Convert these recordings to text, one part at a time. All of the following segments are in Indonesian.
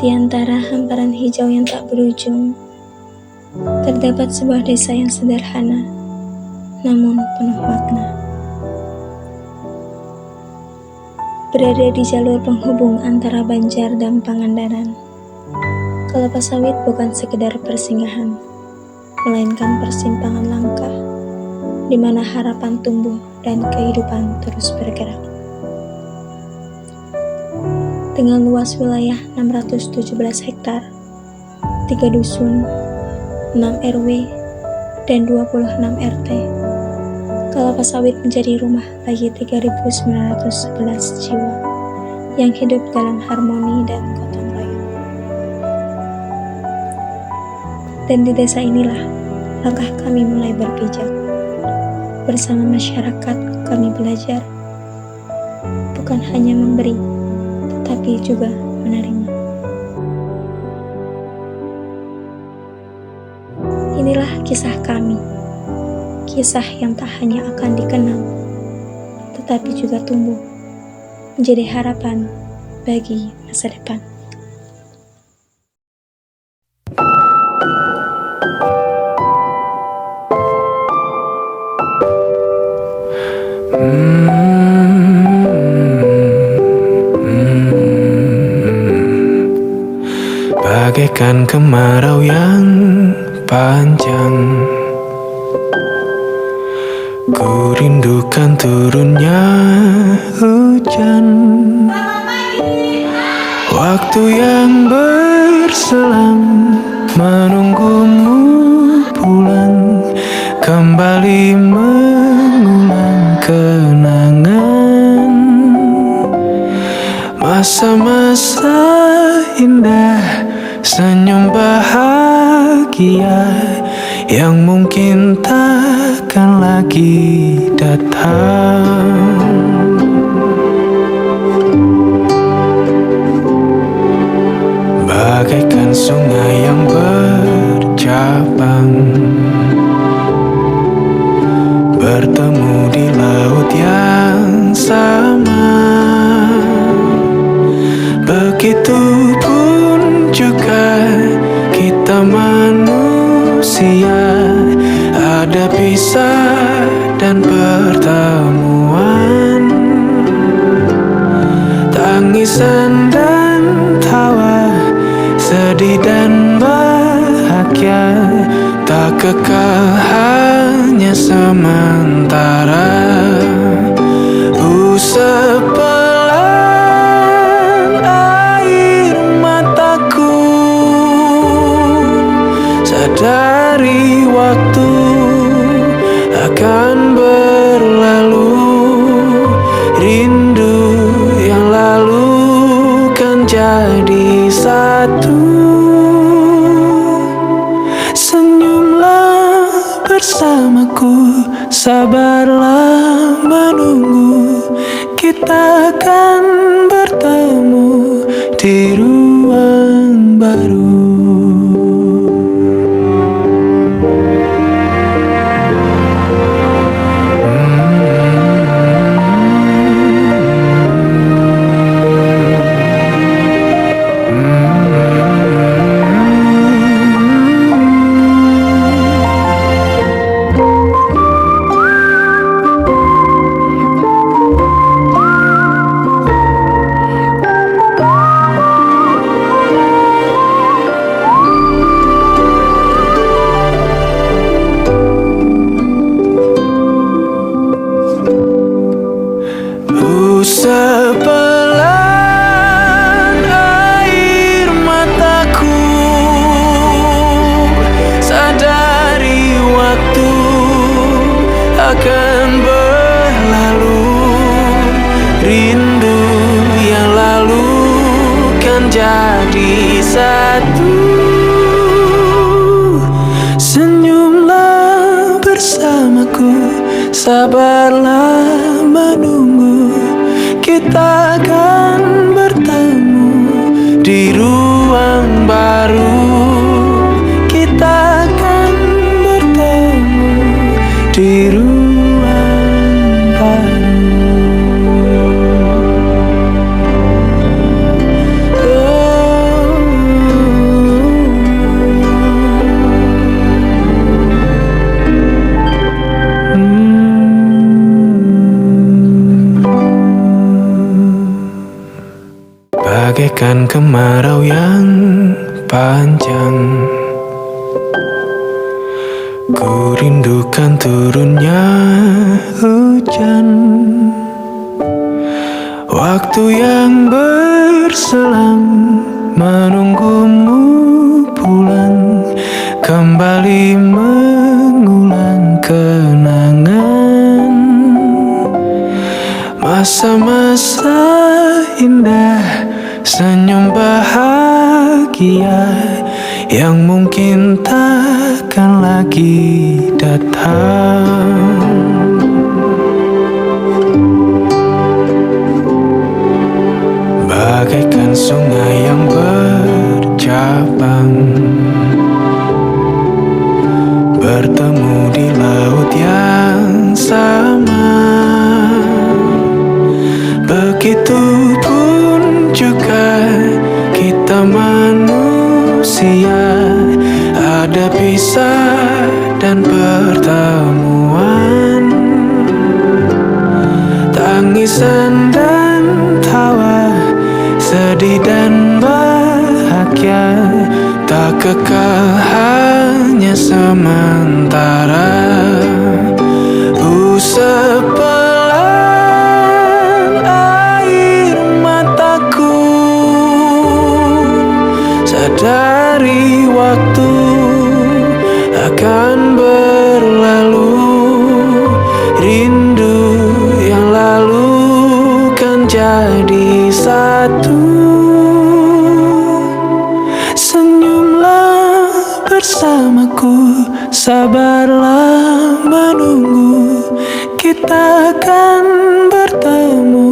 Di antara hamparan hijau yang tak berujung, terdapat sebuah desa yang sederhana, namun penuh makna. Berada di jalur penghubung antara Banjar dan Pangandaran, kelapa sawit bukan sekedar persinggahan, melainkan persimpangan langkah, di mana harapan tumbuh dan kehidupan terus bergerak. Dengan luas wilayah 617 hektar, 3 dusun, 6 RW, dan 26 RT, kelapa sawit menjadi rumah bagi 3.911 jiwa yang hidup dalam harmoni dan gotong royong. Dan di desa inilah langkah kami mulai berpijak. Bersama masyarakat kami belajar, bukan hanya memberi, tetapi juga menerima. Inilah kisah kami, kisah yang tak hanya akan dikenal, tetapi juga tumbuh menjadi harapan bagi masa depan. Bagaikan kemarau yang panjang, ku rindukan turunnya hujan, waktu yang berselang menunggumu pulang, kembali mengulang kenangan masa-masa indah, senyum bahagia yang mungkin takkan lagi datang. Bagaikan sungai yang bercabang, bertemu di laut yang sama. Begitupun juga kita manusia, ada pisah dan pertemuan, tangisan dan tawa, sedih dan bahagia, tak kekal hanya sementara. Sepelan air mataku, sadari waktu akan berlalu, rindu yang lalu kan jadi satu. Senyumlah bersamaku, sabarlah menunggu, kita akan bertemu di ruang baru. Sepelan air mataku, sadari waktu akan berlalu, rindu yang lalu kan jadi satu. Senyumlah bersamaku, sabarlah menunggu, kita akan bertemu di ruang baru. Kita akan bertemu di ruang baru. Bagaikan kemarau yang panjang, ku rindukan turunnya hujan. Waktu yang berselang menunggumu pulang, kembali mengulang kenangan masa-masa indah, senyum bahagia yang mungkin takkan lagi datang. Bagaikan sungai yang bercabang, bertemu di laut yang sama. Begitupun juga kita manusia, ada pisah dan pertemuan, tangisan dan tawa, sedih dan bahagia, tak kekal, hanya sementara. Sepelan air mataku, sadari waktu akan berlalu. Rindu yang lalu kan jadi satu. Senyumlah bersamaku, sabarlah menunggu, kita akan bertemu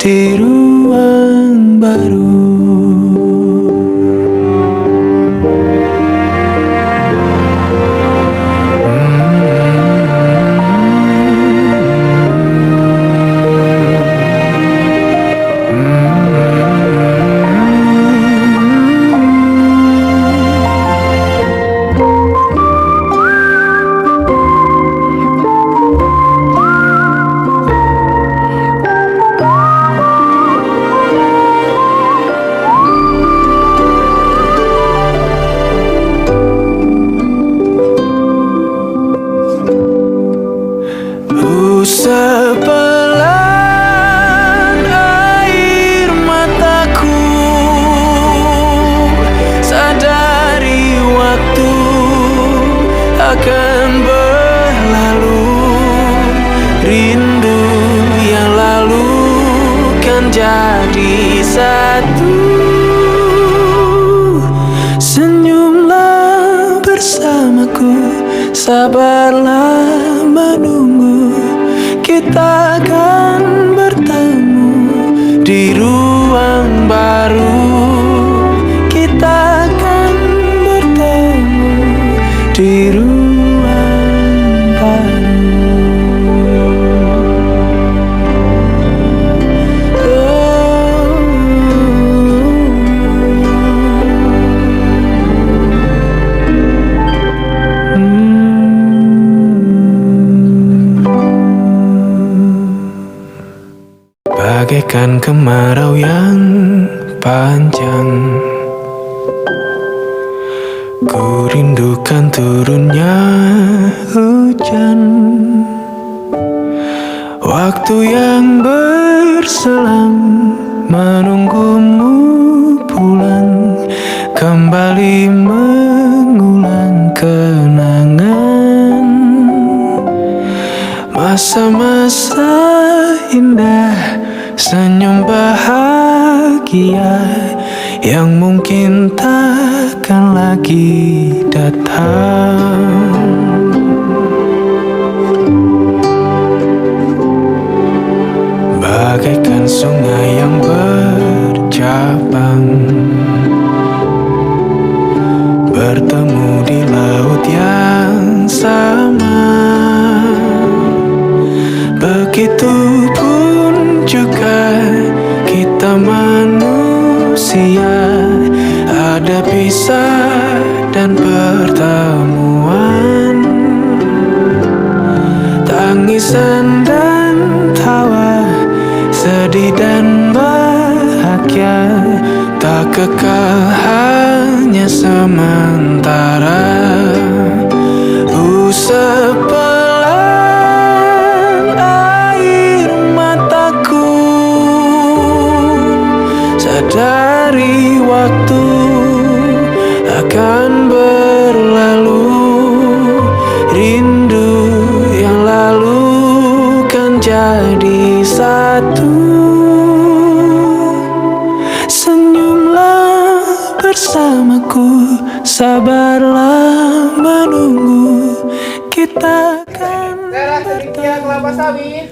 di ruang baru. Sepelan air mataku, sadari waktu akan berlalu. Rindu yang lalu kan jadi satu. Senyumlah bersamaku, sabarlah menunggu, kita akan bertemu di ruang baru. Kita akan bertemu di ruang baru. Bagaikan kemarau yang panjang, ku rindukan turunnya hujan. Waktu yang berselang menunggumu pulang, kembali mengulang kenangan masa-masa indah, senyum bahagia yang mungkin takkan lagi datang. Bagaikan sungai yang bercabang, bertemu di laut yang sama. Begitupun juga kita manusia, ada pisah dan pertemuan, tangisan dan tawa, sedih dan bahagia, kekal hanya sementara. Usap pelan air mataku, sadari waktu akan berlalu. Rindu yang lalu kan jadi satu. Senyumlah bersamaku, sabarlah menunggu, kita akan Daerah sedikit kelapa sawit.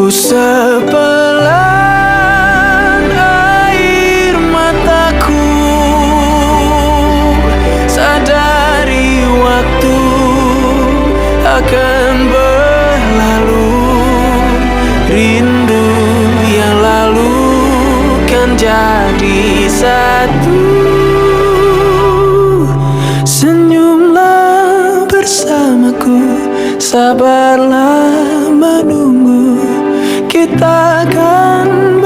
Usap pelan air mataku, sadari waktu akan berlalu. Rindu yang lalu kan jadi satu. Senyumlah bersamaku, sabarlah menunggu, kita akan